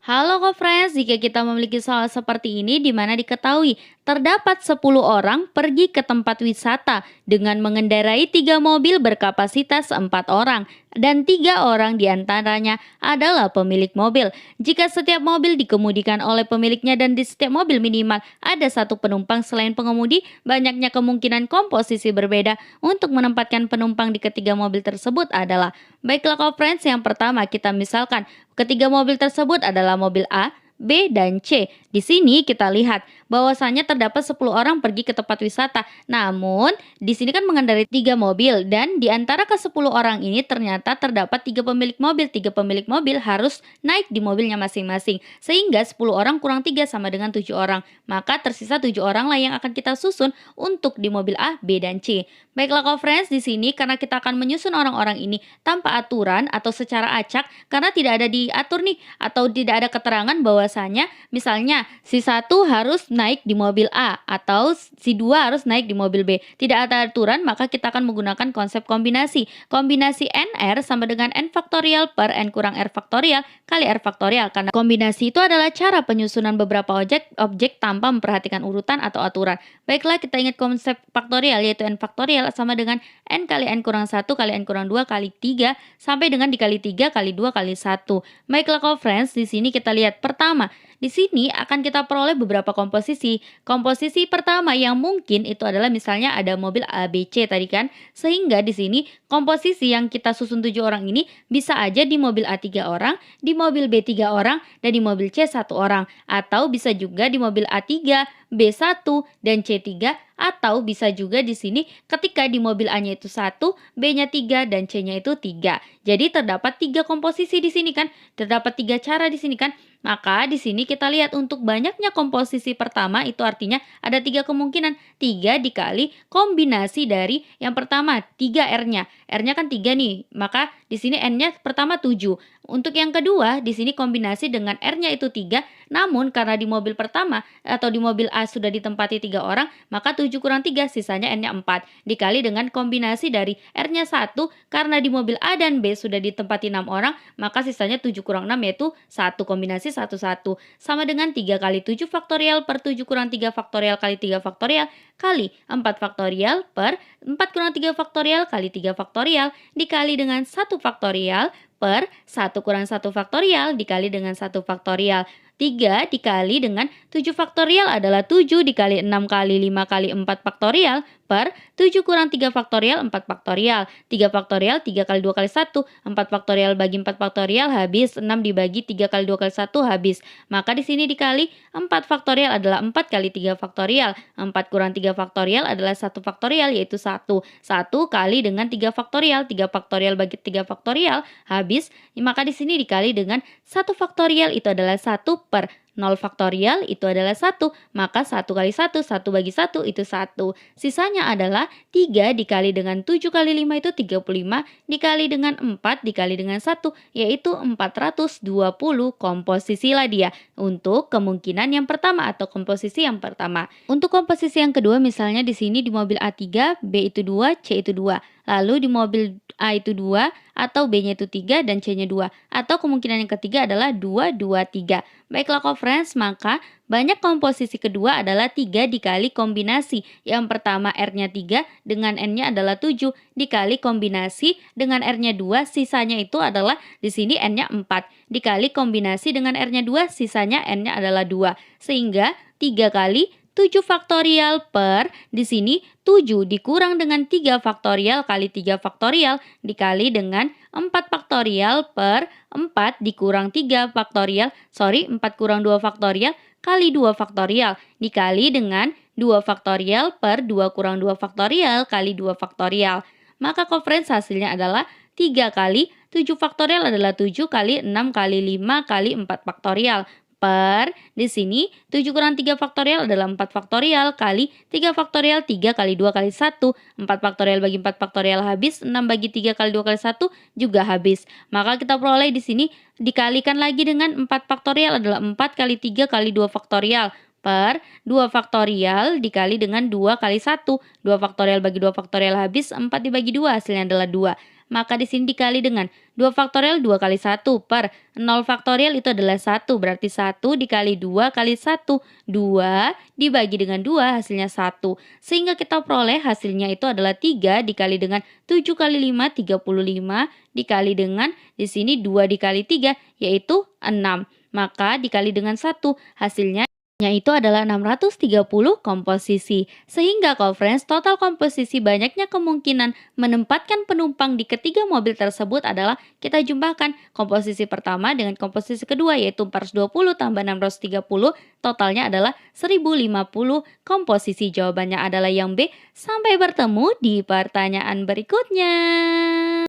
Halo friends, jika kita memiliki soal seperti ini di mana diketahui terdapat 10 orang pergi ke tempat wisata dengan mengendarai 3 mobil berkapasitas 4 orang dan 3 orang diantaranya adalah pemilik mobil. Jika setiap mobil dikemudikan oleh pemiliknya dan di setiap mobil minimal ada satu penumpang selain pengemudi, banyaknya kemungkinan komposisi berbeda untuk menempatkan penumpang di ketiga mobil tersebut adalah. Baiklah friends, yang pertama kita misalkan ketiga mobil tersebut adalah mobil A, B, dan C. Di sini kita lihat bahwasanya terdapat 10 orang pergi ke tempat wisata. Namun, di sini kan mengendarai 3 mobil dan di antara ke-10 orang ini ternyata terdapat 3 pemilik mobil. 3 pemilik mobil harus naik di mobilnya masing-masing. Sehingga 10 orang kurang 3 sama dengan 7 orang. Maka tersisa 7 orang lah yang akan kita susun untuk di mobil A, B, dan C. Baiklah friends, di sini karena kita akan menyusun orang-orang ini tanpa aturan atau secara acak karena tidak ada diatur nih atau tidak ada keterangan bahwasanya misalnya si satu harus naik di mobil A atau si dua harus naik di mobil B. Tidak ada aturan, maka kita akan menggunakan konsep kombinasi. Kombinasi NR sama dengan N faktorial per N kurang R faktorial kali R faktorial, karena kombinasi itu adalah cara penyusunan beberapa objek tanpa memperhatikan urutan atau aturan. Baiklah, kita ingat konsep faktorial yaitu N faktorial sama dengan N kali N kurang 1 kali N kurang 2 kali 3 sampai dengan dikali 3 kali 2 kali 1. Baiklah friends, di sini kita lihat pertama. Di sini akan kita peroleh beberapa komposisi. Komposisi pertama yang mungkin itu adalah misalnya ada mobil A, B, C tadi kan. Sehingga di sini komposisi yang kita susun 7 orang ini bisa aja di mobil A 3 orang, di mobil B 3 orang, dan di mobil C 1 orang. Atau bisa juga di mobil A 3, B1, dan C3, atau bisa juga di sini ketika di mobil A-nya itu 1, B-nya 3, dan C-nya itu 3. Jadi terdapat 3 komposisi di sini kan, terdapat 3 cara di sini kan. Maka di sini kita lihat untuk banyaknya komposisi pertama itu artinya ada 3 kemungkinan. 3 dikali kombinasi dari yang pertama 3 R-nya. R-nya kan 3 nih, maka di sini N-nya pertama 7. Untuk yang kedua, di sini kombinasi dengan R-nya itu 3, namun karena di mobil pertama atau di mobil A sudah ditempati 3 orang, maka 7 kurang 3 sisanya N-nya 4. Dikali dengan kombinasi dari R-nya 1, karena di mobil A dan B sudah ditempati 6 orang, maka sisanya 7 kurang 6 yaitu 1 kombinasi 1 sama dengan 3 kali 7 faktorial per 7 kurang 3 faktorial kali 3 faktorial kali 4 faktorial per 4 kurang 3 faktorial kali 3 faktorial dikali dengan 1 faktorial per 1 kurang 1 faktorial dikali dengan 1 faktorial. 3 dikali dengan 7 faktorial adalah 7 dikali 6 kali 5 kali 4 faktorial per 7 kurang 3 faktorial 4 faktorial. 3 faktorial 3 kali 2 kali 1, 4 faktorial bagi 4 faktorial habis, 6 dibagi 3 kali 2 kali 1 habis. Maka di sini dikali 4 faktorial adalah 4 kali 3 faktorial. 4 kurang 3 faktorial adalah 1 faktorial yaitu 1. 1 kali dengan 3 faktorial, 3 faktorial bagi 3 faktorial habis. Maka di sini dikali dengan 1 faktorial itu adalah 1 per 0 faktorial itu adalah 1, maka 1 kali 1, 1 bagi 1 itu 1. Sisanya adalah 3 dikali dengan 7 kali 5 itu 35, dikali dengan 4 dikali dengan 1, yaitu 420 komposisi lah dia. Untuk kemungkinan yang pertama atau komposisi yang pertama. Untuk komposisi yang kedua misalnya di sini di mobil A3, B itu 2, C itu 2. Lalu di mobil A itu 2 atau B-nya itu 3 dan C-nya 2. Atau kemungkinan yang ketiga adalah 2, 2, 3. Baiklah friends, maka banyak komposisi kedua adalah 3 dikali kombinasi. Yang pertama R-nya 3 dengan N-nya adalah 7 dikali kombinasi dengan R-nya 2, sisanya itu adalah di sini N-nya 4. Dikali kombinasi dengan R-nya 2, sisanya N-nya adalah 2. Sehingga 3 kali 7 faktorial per di sini 7 dikurang dengan 3 faktorial kali 3 faktorial dikali dengan 4 faktorial per 4 dikurang 3 faktorial, 4 kurang 2 faktorial kali 2 faktorial dikali dengan 2 faktorial per 2 kurang 2 faktorial kali 2 faktorial. Maka friends hasilnya adalah 3 kali 7 faktorial adalah 7 kali 6 kali 5 kali 4 faktorial. Per di sini 7 kurang 3 faktorial adalah 4 faktorial kali 3 faktorial 3 kali 2 kali 1, 4 faktorial bagi 4 faktorial habis, 6 bagi 3 kali 2 kali 1 juga habis. Maka kita peroleh di sini dikalikan lagi dengan 4 faktorial adalah 4 kali 3 kali 2 faktorial per 2 faktorial dikali dengan 2 kali 1. 2 faktorial bagi 2 faktorial habis, 4 dibagi 2 hasilnya adalah 2. maka di sini dikali dengan 2 faktorial 2 kali 1 per 0 faktorial itu adalah 1, berarti 1 dikali 2 kali 1, 2 dibagi dengan 2 hasilnya 1. Sehingga kita peroleh hasilnya itu adalah 3 dikali dengan 7 kali 5, 35 dikali dengan di sini 2 dikali 3 yaitu 6. Maka dikali dengan 1 hasilnya itu adalah 630 komposisi. Sehingga friends, total komposisi banyaknya kemungkinan menempatkan penumpang di ketiga mobil tersebut adalah kita jumlahkan komposisi pertama dengan komposisi kedua yaitu 420 tambah 630 totalnya adalah 1050 komposisi. Jawabannya adalah yang B. Sampai bertemu di pertanyaan berikutnya.